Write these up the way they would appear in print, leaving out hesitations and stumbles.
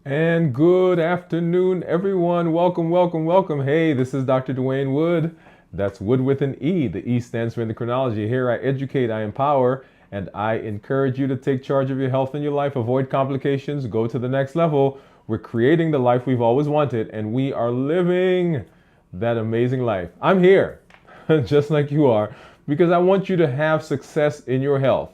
And good afternoon, everyone. Welcome, welcome, welcome. Hey, this is Dr. Dwain Woode. That's Wood with an E. The E stands for endocrinology. Here I educate, I empower, and I encourage you to take charge of your health and your life, avoid complications, go to the next level. We're creating the life we've always wanted, and we are living that amazing life. I'm here, just like you are, because I want you to have success in your health,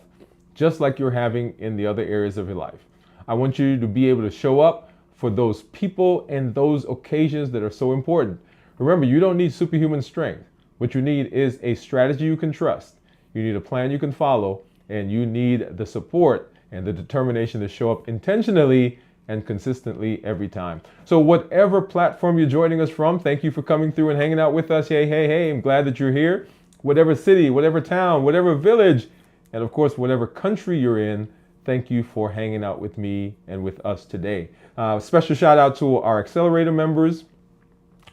just like you're having in the other areas of your life. I want you to be able to show up for those people and those occasions that are so important. Remember, you don't need superhuman strength. What you need is a strategy you can trust. You need a plan you can follow, and you need the support and the determination to show up intentionally and consistently every time. So whatever platform you're joining us from, thank you for coming through and hanging out with us. Hey, hey, hey, I'm glad that you're here. Whatever city, whatever town, whatever village, and of course, whatever country you're in, thank you for hanging out with me and with us today. Special shout out to our accelerator members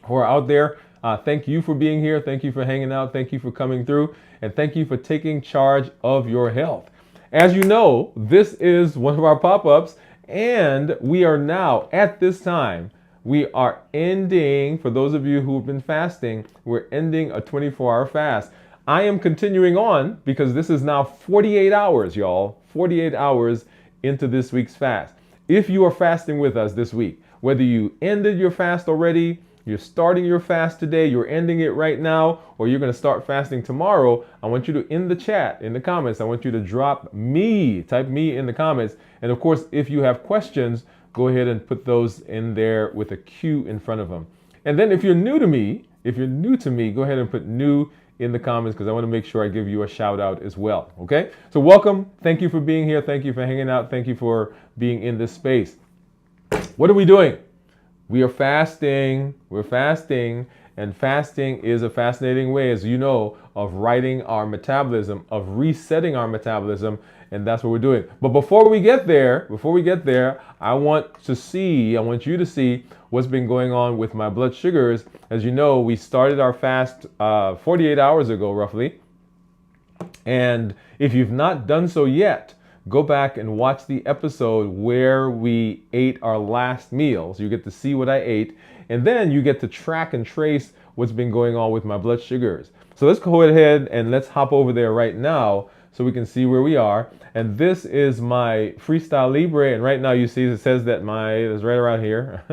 who are out there. Thank you for being here. Thank you for hanging out. Thank you for coming through. And thank you for taking charge of your health. As you know, this is one of our pop ups, and we are now at this time. We are ending, for those of you who have been fasting, we're ending a 24-hour fast. I am continuing on because this is now 48 hours, y'all. 48 hours into this week's fast. If you are fasting with us this week, whether you ended your fast already, you're starting your fast today, you're ending it right now, or you're going to start fasting tomorrow, I want you to, in the chat, in the comments, I want you to drop me, type me in the comments. And of course, if you have questions, go ahead and put those in there with a Q in front of them. And then if you're new to me, go ahead and put new in the comments because I want to make sure I give you a shout out as well. Okay? So welcome. Thank you for being here. Thank you for hanging out. Thank you for being in this space. What are we doing? We are fasting. We're fasting. And fasting is a fascinating way, as you know, of righting our metabolism, of resetting our metabolism. And that's what we're doing. But before we get there, I want you to see what's been going on with my blood sugars. As you know, we started our fast 48 hours ago, roughly. And if you've not done so yet, go back and watch the episode where we ate our last meal. So you get to see what I ate. And then you get to track and trace what's been going on with my blood sugars. So let's go ahead and let's hop over there right now so we can see where we are. And this is my Freestyle Libre. And right now you see it says that it's right around here,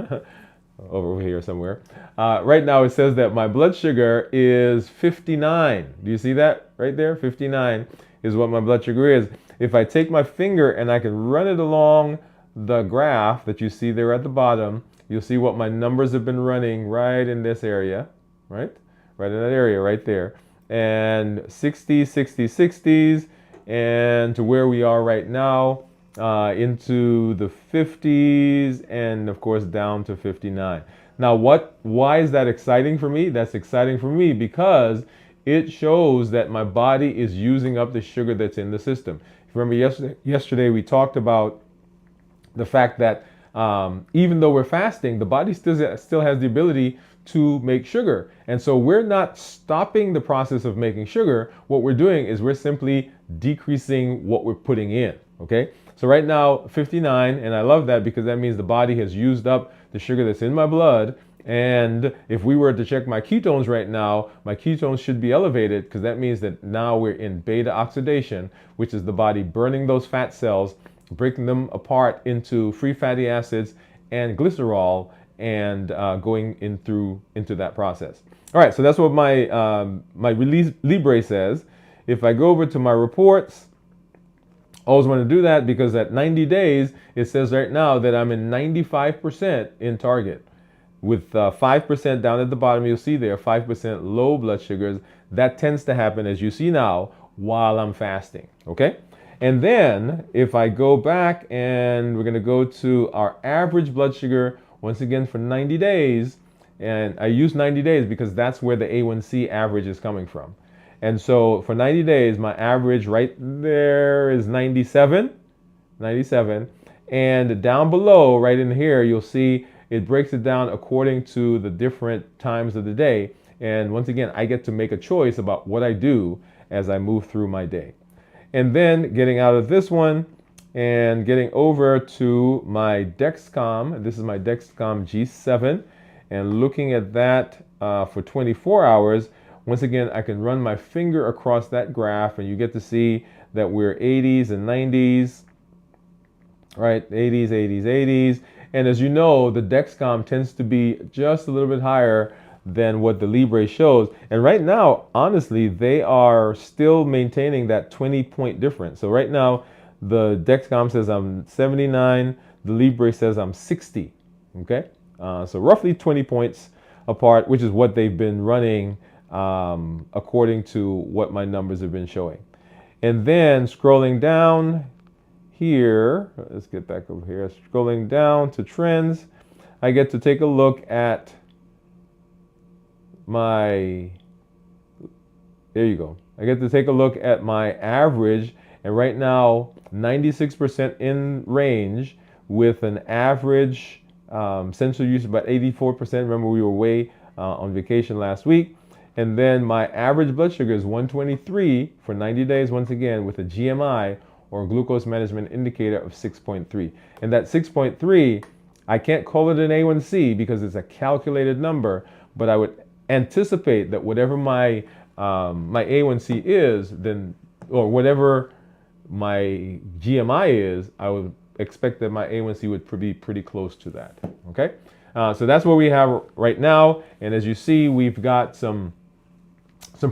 over here somewhere. Right now it says that my blood sugar is 59. Do you see that right there? 59 is what my blood sugar is. If I take my finger and I can run it along the graph that you see there at the bottom, you'll see what my numbers have been running right in this area, right? Right in that area right there. And 60s, 60s, 60s, and to where we are right now, into the 50s, and of course down to 59. Now, why is that exciting for me? That's exciting for me because it shows that my body is using up the sugar that's in the system. If you remember yesterday we talked about the fact that even though we're fasting, the body still has the ability to make sugar. And so we're not stopping the process of making sugar. What we're doing is we're simply decreasing what we're putting in, okay? So right now, 59, and I love that because that means the body has used up the sugar that's in my blood. And if we were to check my ketones right now, my ketones should be elevated because that means that now we're in beta oxidation, which is the body burning those fat cells, breaking them apart into free fatty acids and glycerol, and going into that process. All right, so that's what my release Libre says. If I go over to my reports, I always want to do that because at 90 days, it says right now that I'm in 95% in target. With 5% down at the bottom, you'll see there 5% low blood sugars. That tends to happen, as you see now, while I'm fasting, okay? And then if I go back and we're going to go to our average blood sugar, once again for 90 days, and I use 90 days because that's where the A1C average is coming from. And so for 90 days, my average right there is 97. And down below, right in here, you'll see it breaks it down according to the different times of the day. And once again, I get to make a choice about what I do as I move through my day. And then getting out of this one, and getting over to my Dexcom. This is my Dexcom G7, and looking at that for 24 hours. Once again, I can run my finger across that graph, and you get to see that we're 80s and 90s, right? 80s, 80s, 80s. And as you know, the Dexcom tends to be just a little bit higher than what the Libre shows. And right now, honestly, they are still maintaining that 20-point difference. So right now, the Dexcom says I'm 79, the Libre says I'm 60, okay? So roughly 20 points apart, which is what they've been running according to what my numbers have been showing. And then scrolling down here, let's get back over here, scrolling down to trends, I get to take a look at my, there you go. I get to take a look at my average, and right now 96% in range with an average sensor use about 84%. Remember, we were way on vacation last week. And then my average blood sugar is 123 for 90 days, once again, with a GMI or glucose management indicator of 6.3. And that 6.3, I can't call it an A1C because it's a calculated number, but I would anticipate that whatever my my A1C is, then, or whatever my GMI is, I would expect that my A1C would be pretty close to that. Okay, so that's what we have right now, and as you see, we've got some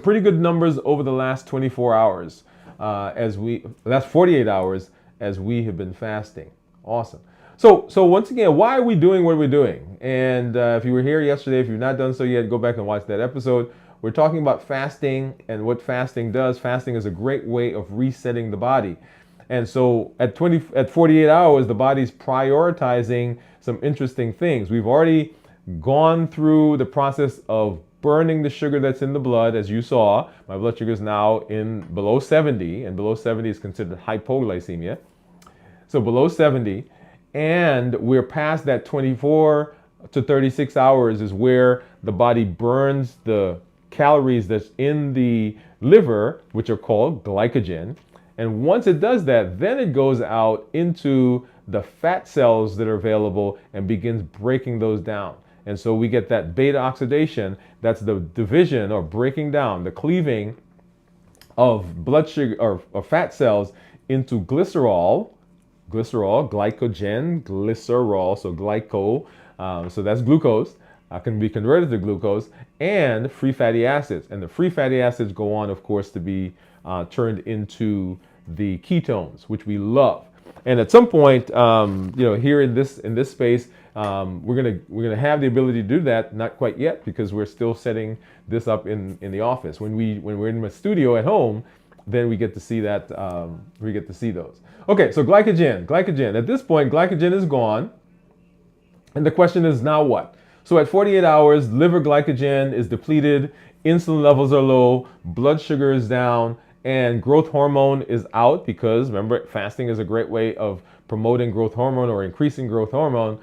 pretty good numbers over the last 24 hours, last 48 hours as we have been fasting. Awesome. So once again, why are we doing what we're doing? And if you were here yesterday, if you've not done so yet, go back and watch that episode. We're talking about fasting and what fasting does. Fasting is a great way of resetting the body. And so at 48 hours, the body's prioritizing some interesting things. We've already gone through the process of burning the sugar that's in the blood. As you saw, my blood sugar is now in below 70, and below 70 is considered hypoglycemia. So below 70, and we're past that 24 to 36 hours is where the body burns the calories that's in the liver, which are called glycogen. And once it does that, then it goes out into the fat cells that are available and begins breaking those down. And so we get that beta oxidation. That's the division or breaking down, the cleaving of blood sugar or fat cells into glycerol, glycogen, glycerol, so glyco, so that's glucose, can be converted to glucose, and free fatty acids. And the free fatty acids go on, of course, to be turned into the ketones, which we love. And at some point, here in this space, we're gonna have the ability to do that. Not quite yet, because we're still setting this up in the office. When we're in my studio at home, then we get to see that. We get to see those. Okay, so glycogen. At this point, glycogen is gone, and the question is now what? So at 48 hours, liver glycogen is depleted, insulin levels are low, blood sugar is down, and growth hormone is out, because remember, fasting is a great way of promoting growth hormone or increasing growth hormone.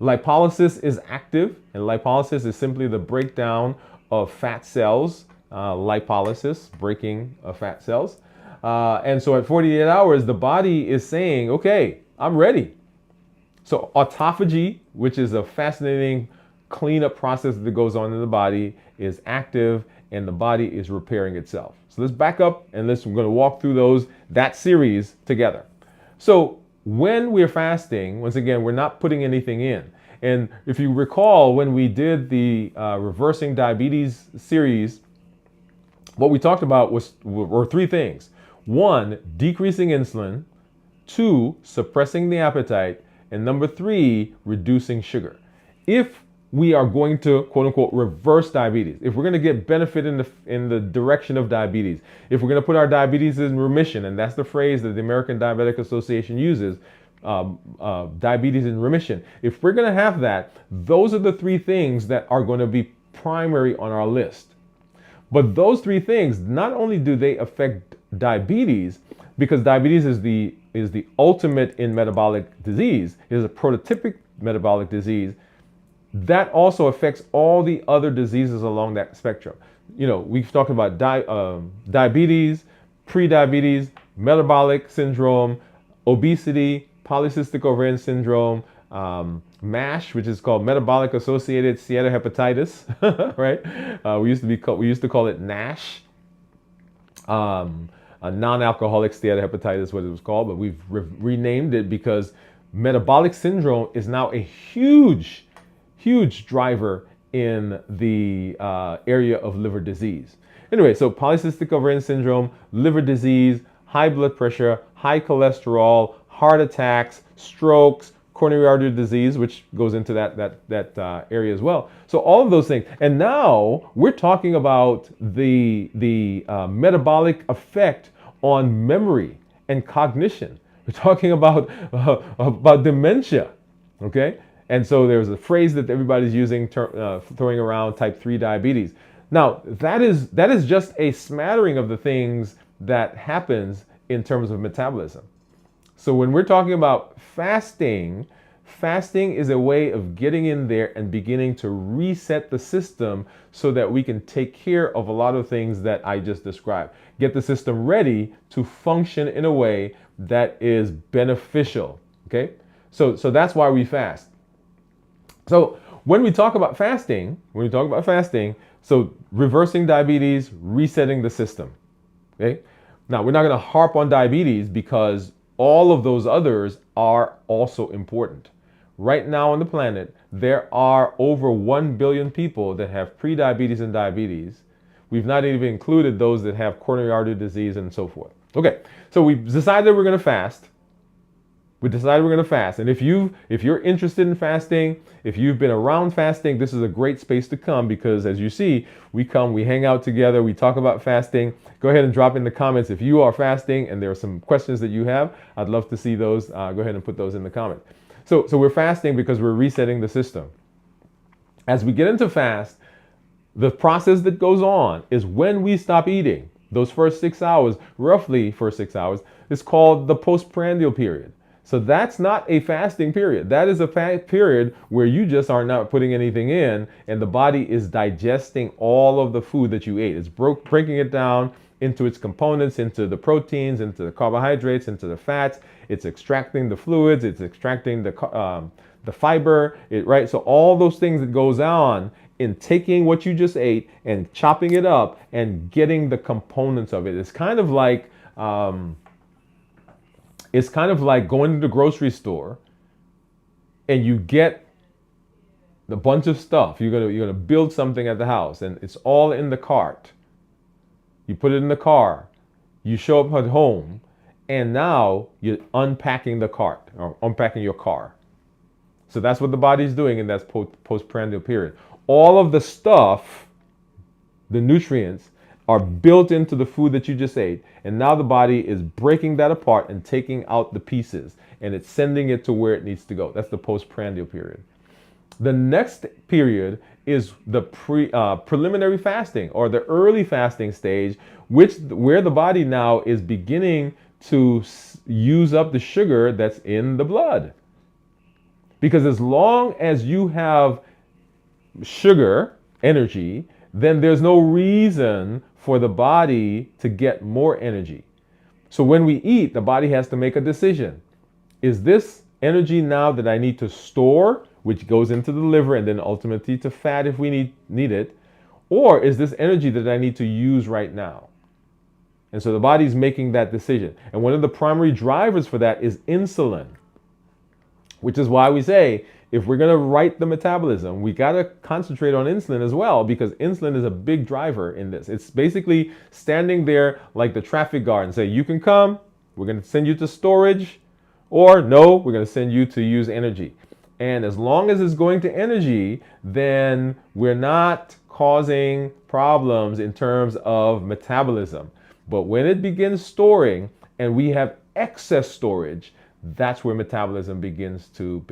Lipolysis is active, and lipolysis is simply the breakdown of fat cells, lipolysis, breaking of fat cells. And so at 48 hours, the body is saying, okay, I'm ready. So autophagy, which is a fascinating cleanup process that goes on in the body, is active, and the body is repairing itself. So let's back up and we're going to walk through that series together. So when we're fasting, once again, we're not putting anything in. And if you recall, when we did the reversing diabetes series, what we talked about were three things. One, decreasing insulin. Two, suppressing the appetite. And number three, reducing sugar. If we are going to, quote unquote, reverse diabetes, if we're going to get benefit in the direction of diabetes, if we're going to put our diabetes in remission, and that's the phrase that the American Diabetic Association uses, diabetes in remission. If we're going to have that, those are the three things that are going to be primary on our list. But those three things, not only do they affect diabetes, because diabetes is the ultimate in metabolic disease, it is a prototypic metabolic disease, that also affects all the other diseases along that spectrum. We've talked about diabetes, pre-diabetes, metabolic syndrome, obesity, polycystic ovarian syndrome, MASH, which is called metabolic associated steatohepatitis, right? We used to call it NASH, a non-alcoholic steatohepatitis, what it was called, but we've renamed it because metabolic syndrome is now a huge, huge driver in the area of liver disease. Anyway, so polycystic ovarian syndrome, liver disease, high blood pressure, high cholesterol, heart attacks, strokes, coronary artery disease, which goes into that area as well. So all of those things. And now we're talking about the metabolic effect on memory and cognition. We're talking about dementia, okay? And so there's a phrase that everybody's using, throwing around, type 3 diabetes. Now, that is just a smattering of the things that happens in terms of metabolism. So when we're talking about fasting, fasting is a way of getting in there and beginning to reset the system so that we can take care of a lot of things that I just described. Get the system ready to function in a way that is beneficial, okay? So that's why we fast. So when we talk about fasting, so reversing diabetes, resetting the system, okay? Now, we're not going to harp on diabetes because all of those others are also important. Right now on the planet, there are over 1 billion people that have prediabetes and diabetes. We've not even included those that have coronary artery disease and so forth. Okay, so we've decided we're going to fast. And if you're interested in fasting, if you've been around fasting, this is a great space to come because as you see, we hang out together, we talk about fasting. Go ahead and drop in the comments if you are fasting and there are some questions that you have. I'd love to see those. Go ahead and put those in the comments. So we're fasting because we're resetting the system. As we get into fast, the process that goes on is when we stop eating, those first 6 hours, roughly first 6 hours, is called the postprandial period. So that's not a fasting period. That is a period where you just are not putting anything in and the body is digesting all of the food that you ate. It's breaking it down into its components, into the proteins, into the carbohydrates, into the fats. It's extracting the fluids. It's extracting the fiber, right? So all those things that goes on in taking what you just ate and chopping it up and getting the components of it. It's kind of like going to the grocery store and you get a bunch of stuff. You're gonna build something at the house and it's all in the cart. You put it in the car, you show up at home, and now you're unpacking the cart or unpacking your car. So that's what the body's doing in that postprandial period. All of the stuff, the nutrients, are built into the food that you just ate, and now the body is breaking that apart and taking out the pieces, and it's sending it to where it needs to go. That's the postprandial period. The next period is the preliminary fasting or the early fasting stage, where the body now is beginning to use up the sugar that's in the blood. Because as long as you have sugar, energy, then there's no reason for the body to get more energy. So when we eat, the body has to make a decision. Is this energy now that I need to store, which goes into the liver and then ultimately to fat if we need it, or is this energy that I need to use right now? And so the body's making that decision. And one of the primary drivers for that is insulin, which is why we say, if we're going to right the metabolism, we got to concentrate on insulin as well, because insulin is a big driver in this. It's basically standing there like the traffic guard and say, you can come, we're going to send you to storage, or no, we're going to send you to use energy. And as long as it's going to energy, then we're not causing problems in terms of metabolism. But when it begins storing and we have excess storage, that's where metabolism begins to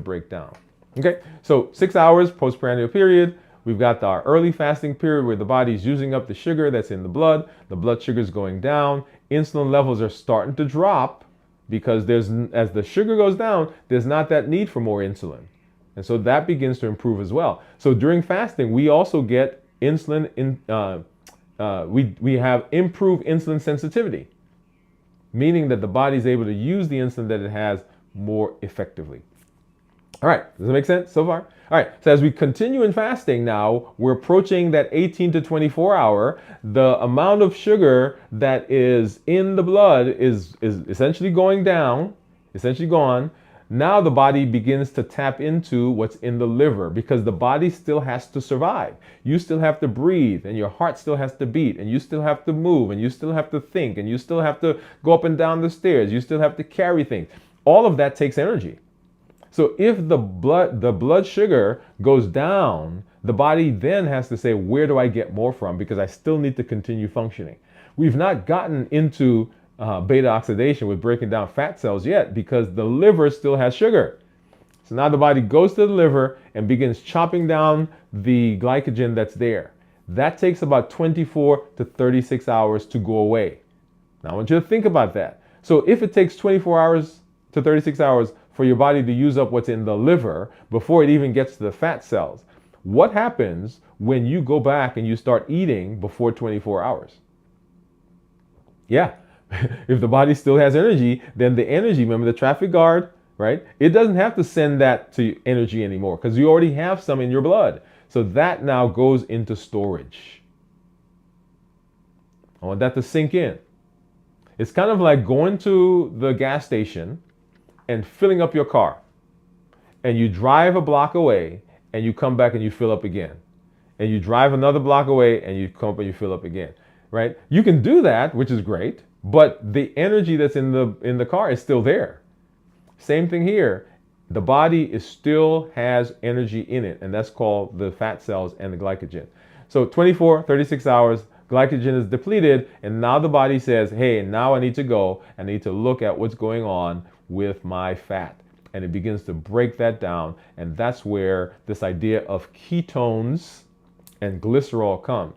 break down. Okay, so 6 hours postprandial period. We've got our early fasting period where the body's using up the sugar that's in the blood. The blood sugar is going down. Insulin levels are starting to drop because as the sugar goes down, there's not that need for more insulin. And so that begins to improve as well. So during fasting, we also get insulin we have improved insulin sensitivity. meaning that the body is able to use the insulin that it has more effectively. All right, does that make sense so far? All right, so as we continue in fasting now, we're approaching that 18 to 24 hour. The amount of sugar that is in the blood is essentially going down, essentially gone. Now the body begins to tap into what's in the liver because the body still has to survive. You still have to breathe, and your heart still has to beat, and you still have to move, and you still have to think, and you still have to go up and down the stairs. You still have to carry things. All of that takes energy. So if the blood sugar goes down, the body then has to say, where do I get more from? Because I still need to continue functioning. We've not gotten into beta oxidation with breaking down fat cells yet because the liver still has sugar. So now the body goes to the liver and begins chopping down the glycogen that's there. That takes about 24 to 36 hours to go away. Now I want you to think about that. So if it takes 24 hours to 36 hours for your body to use up what's in the liver before it even gets to the fat cells, what happens when you go back and you start eating before 24 hours? Yeah, if the body still has energy, then the energy, remember the traffic guard, right? It doesn't have to send that to energy anymore because you already have some in your blood. So that now goes into storage. I want that to sink in. It's kind of like going to the gas station and filling up your car. And you drive a block away and you come back and you fill up again. And you drive another block away and you come up and you fill up again, right? You can do that, which is great, but the energy that's in the car is still there. Same thing here. The body still has energy in it, and that's called the fat cells and the glycogen. So 24, 36 hours, glycogen is depleted, and now the body says, hey, now I need to go. I need to look at what's going on with my fat. And it begins to break that down, and that's where this idea of ketones and glycerol comes.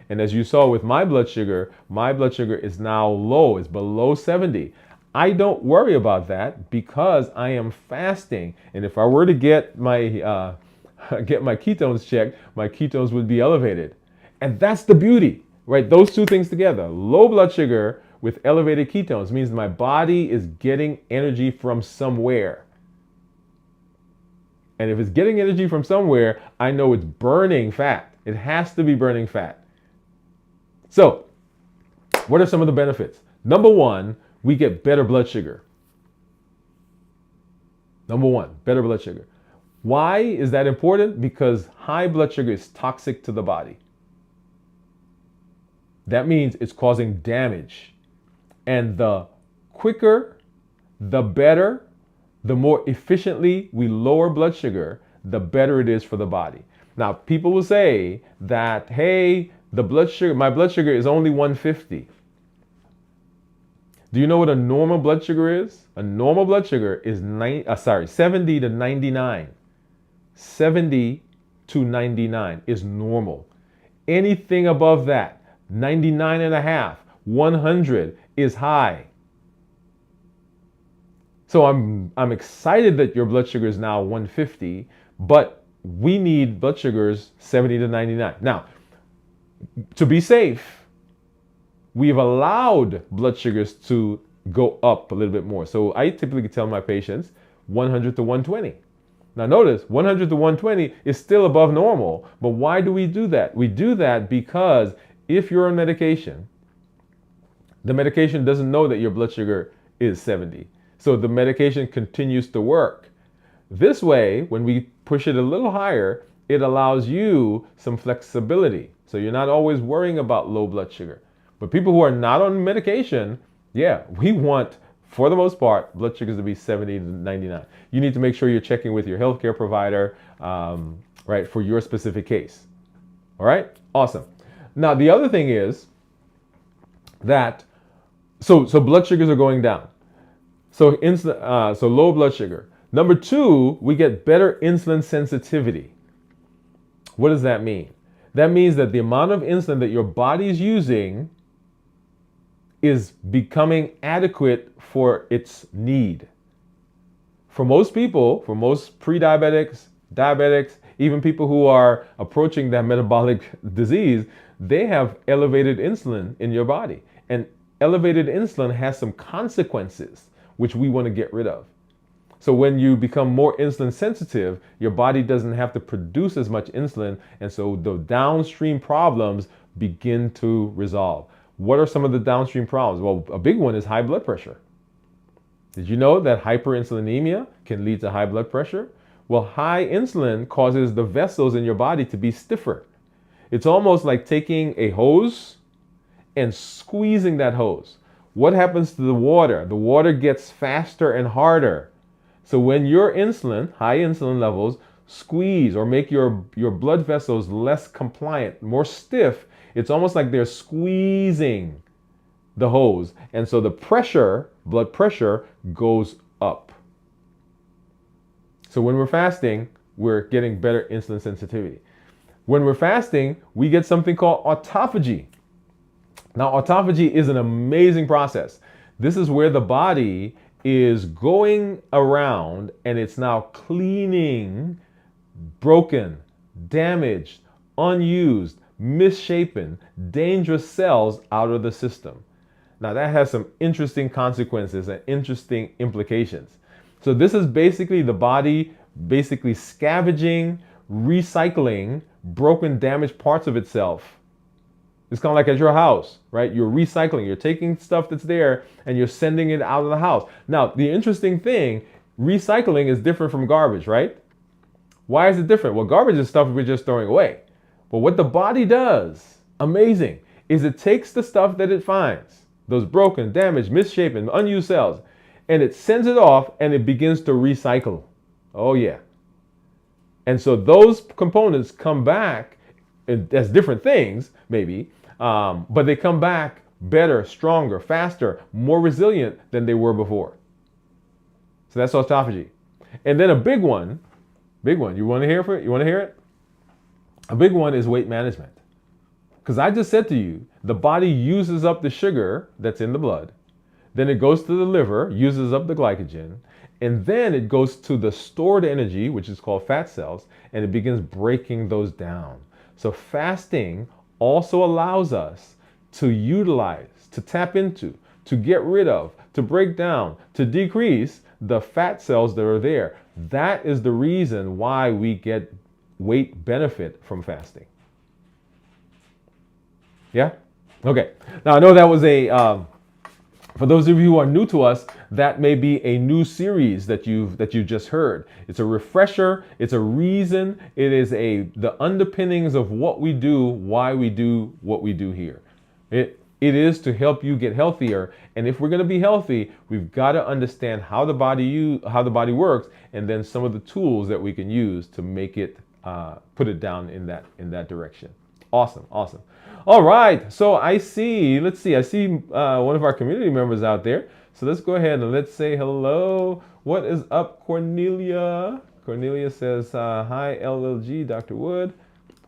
And as you saw with my blood sugar is now low, it's below 70. I don't worry about that because I am fasting. And if I were to get my ketones checked, my ketones would be elevated. And that's the beauty, right? Those two things together, low blood sugar with elevated ketones, means my body is getting energy from somewhere. And if it's getting energy from somewhere, I know it's burning fat. It has to be burning fat. So, what are some of the benefits? Number one, we get better blood sugar. Number one, better blood sugar. Why is that important? Because high blood sugar is toxic to the body. That means it's causing damage. And the quicker, the better, the more efficiently we lower blood sugar, the better it is for the body. Now, people will say that, hey, my blood sugar is only 150. Do you know what a normal blood sugar is? A normal blood sugar is 70 to 99. 70 to 99 is normal. Anything above that, 99 and a half, 100 is high. So I'm excited that your blood sugar is now 150, but we need blood sugars 70 to 99. Now, to be safe, we've allowed blood sugars to go up a little bit more. So I typically tell my patients 100 to 120. Now notice 100 to 120 is still above normal, but why do we do that? We do that because if you're on medication, the medication doesn't know that your blood sugar is 70. So the medication continues to work. This way, when we push it a little higher, it allows you some flexibility. So you're not always worrying about low blood sugar. But people who are not on medication, yeah, we want, for the most part, blood sugars to be 70 to 99. You need to make sure you're checking with your healthcare provider, right, for your specific case. All right, awesome. Now, the other thing is that, so blood sugars are going down. So low blood sugar. Number two, we get better insulin sensitivity. What does that mean? That means that the amount of insulin that your body is using is becoming adequate for its need. For most people, for most pre-diabetics, diabetics, even people who are approaching that metabolic disease, they have elevated insulin in your body. And elevated insulin has some consequences which we want to get rid of. So when you become more insulin sensitive, your body doesn't have to produce as much insulin, and so the downstream problems begin to resolve. What are some of the downstream problems? Well, a big one is high blood pressure. Did you know that hyperinsulinemia can lead to high blood pressure? Well, high insulin causes the vessels in your body to be stiffer. It's almost like taking a hose and squeezing that hose. What happens to the water? The water gets faster and harder. So when your insulin, high insulin levels, squeeze or make your blood vessels less compliant, more stiff, it's almost like they're squeezing the hose. And so the pressure, blood pressure, goes up. So when we're fasting, we're getting better insulin sensitivity. When we're fasting, we get something called autophagy. Now, autophagy is an amazing process. This is where the body is going around and it's now cleaning broken, damaged, unused, misshapen, dangerous cells out of the system. Now that has some interesting consequences and interesting implications. So this is basically the body basically scavenging, recycling broken, damaged parts of itself. It's kind of like at your house, right? You're recycling, you're taking stuff that's there and you're sending it out of the house. Now, the interesting thing, recycling is different from garbage, right? Why is it different? Well, garbage is stuff we're just throwing away. But what the body does, amazing, is it takes the stuff that it finds, those broken, damaged, misshapen, unused cells, and it sends it off and it begins to recycle. Oh yeah. And so those components come back as different things, maybe, but they come back better, stronger, faster, more resilient than they were before. So that's autophagy. And then a big one, you want to hear it? You want to hear it? A big one is weight management. Because I just said to you, the body uses up the sugar that's in the blood. Then it goes to the liver, uses up the glycogen, and then it goes to the stored energy, which is called fat cells, and it begins breaking those down. So fasting also allows us to utilize, to tap into, to get rid of, to break down, to decrease the fat cells that are there. That is the reason why we get weight benefit from fasting. Yeah? Okay. Now I know that was for those of you who are new to us, that may be a new series that you've just heard. It's a refresher. It's a reason. It is the underpinnings of what we do, why we do what we do here. It is to help you get healthier. And if we're going to be healthy, we've got to understand how the body works, and then some of the tools that we can use to make it put it down in that direction. Awesome. All right, so I see one of our community members out there. So let's go ahead and let's say hello. What is up, Cornelia? Cornelia says, hi, LLG, Dr. Woode.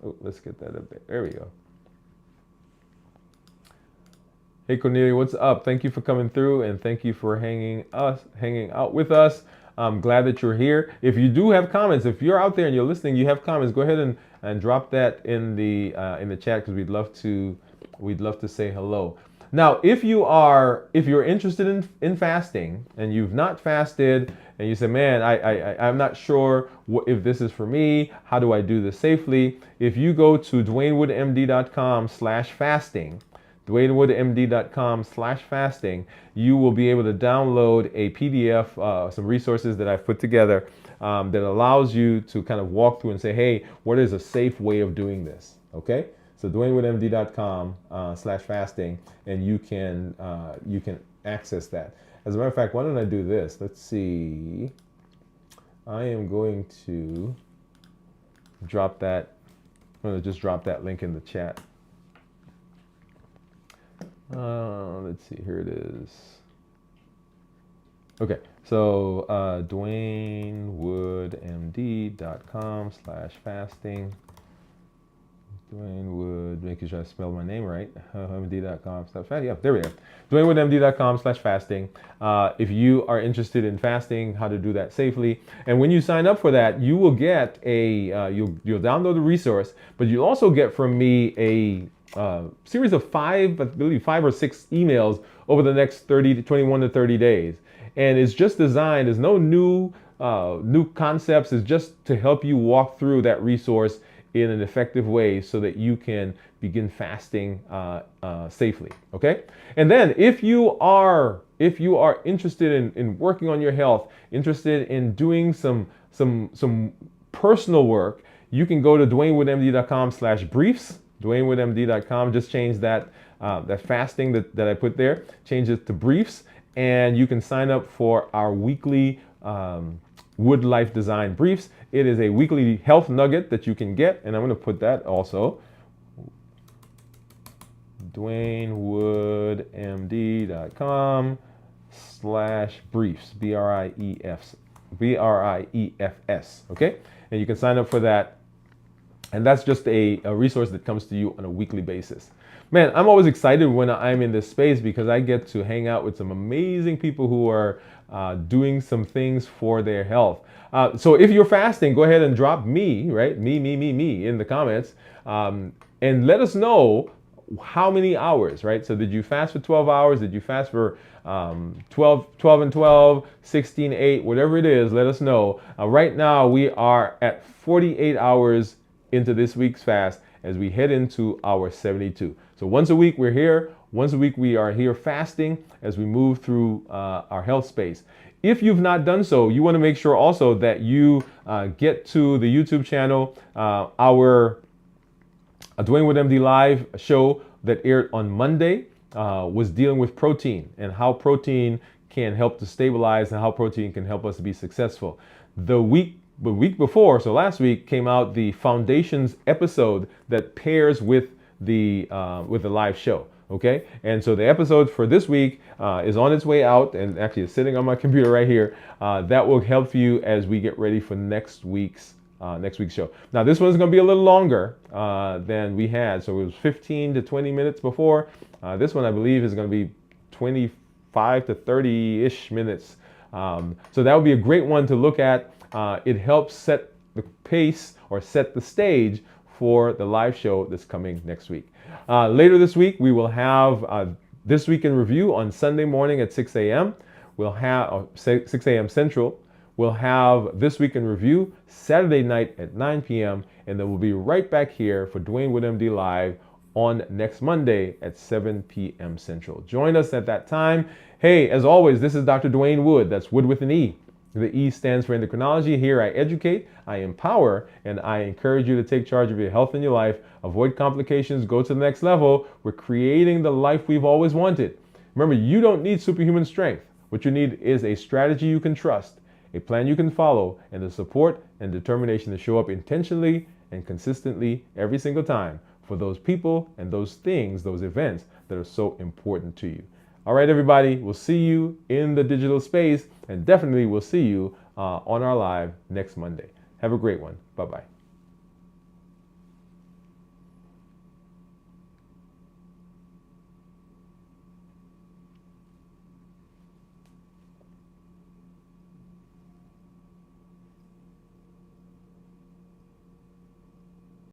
Oh, let's get that up there. There we go. Hey, Cornelia, what's up? Thank you for coming through, and thank you for hanging out with us. I'm glad that you're here. If you do have comments, if you're out there and you're listening, you have comments, go ahead and drop that in the chat, because we'd love to say hello. Now, if you're interested in fasting and you've not fasted and you say, man, I'm not sure if this is for me, how do I do this safely? If you go to dwainwoodemd.com/fasting, dwainwoodemd.com/fasting, you will be able to download a PDF, some resources that I've put together that allows you to kind of walk through and say, hey, what is a safe way of doing this? Okay, so dwainwoodemd.com/fasting, and you can access that. As a matter of fact, why don't I do this? Let's see. I am going to drop that. I'm going to just drop that link in the chat. Let's see, here it is. Okay, so dwainwoodemd.com/fasting. Dwain Woode, making sure I spell my name right. md.com/fasting. Yeah, there we go. dwainwoodemd.com/fasting. If you are interested in fasting, how to do that safely, and when you sign up for that, you will get you'll download the resource, but you'll also get from me series of five, I believe 5 or 6 emails over the next 30 to 21 to 30 days. And it's just designed, there's no new concepts. It's just to help you walk through that resource in an effective way so that you can begin fasting safely. Okay. And then if you are interested in working on your health, interested in doing some personal work, you can go to dwainwoodemd.com/briefs. dwainwoodemd.com. Just change that fasting that I put there, change it to briefs, and you can sign up for our weekly Wood Life Design briefs. It is a weekly health nugget that you can get, and I'm going to put that also. dwainwoodemd.com/briefs, BRIEFS. Okay, and you can sign up for that. And that's just a resource that comes to you on a weekly basis. Man, I'm always excited when I'm in this space because I get to hang out with some amazing people who are doing some things for their health. So if you're fasting, go ahead and drop me, right? Me in the comments. And let us know how many hours, right? So did you fast for 12 hours? Did you fast for 12 and 12, 16, 8, whatever it is, let us know. Right now we are at 48 hours into this week's fast as we head into our 72. So once a week we're here. Once a week we are here fasting as we move through our health space. If you've not done so, you want to make sure also that you get to the YouTube channel, our Dwain Woode MD Live show that aired on Monday was dealing with protein and how protein can help to stabilize and how protein can help us to be successful. The week before, so last week, came out the Foundations episode that pairs with the live show. Okay, and so the episode for this week is on its way out, and actually it's sitting on my computer right here. That will help you as we get ready for next week's show. Now this one's going to be a little longer than we had, so it was 15 to 20 minutes before. This one I believe is going to be 25 to 30-ish minutes. So that would be a great one to look at. It helps set the pace or set the stage for the live show that's coming next week. Later this week, we will have This Week in Review on Sunday morning at 6 a.m. We'll have 6 a.m. Central. We'll have This Week in Review Saturday night at 9 p.m. And then we'll be right back here for Dwain Woode MD Live on next Monday at 7 p.m. Central. Join us at that time. Hey, as always, this is Dr. Dwain Woode. That's Wood with an E. The E stands for endocrinology. Here I educate, I empower, and I encourage you to take charge of your health and your life. Avoid complications, go to the next level. We're creating the life we've always wanted. Remember, you don't need superhuman strength. What you need is a strategy you can trust, a plan you can follow, and the support and determination to show up intentionally and consistently every single time for those people and those things, those events that are so important to you. All right, everybody, we'll see you in the digital space, and definitely we'll see you on our live next Monday. Have a great one. Bye-bye.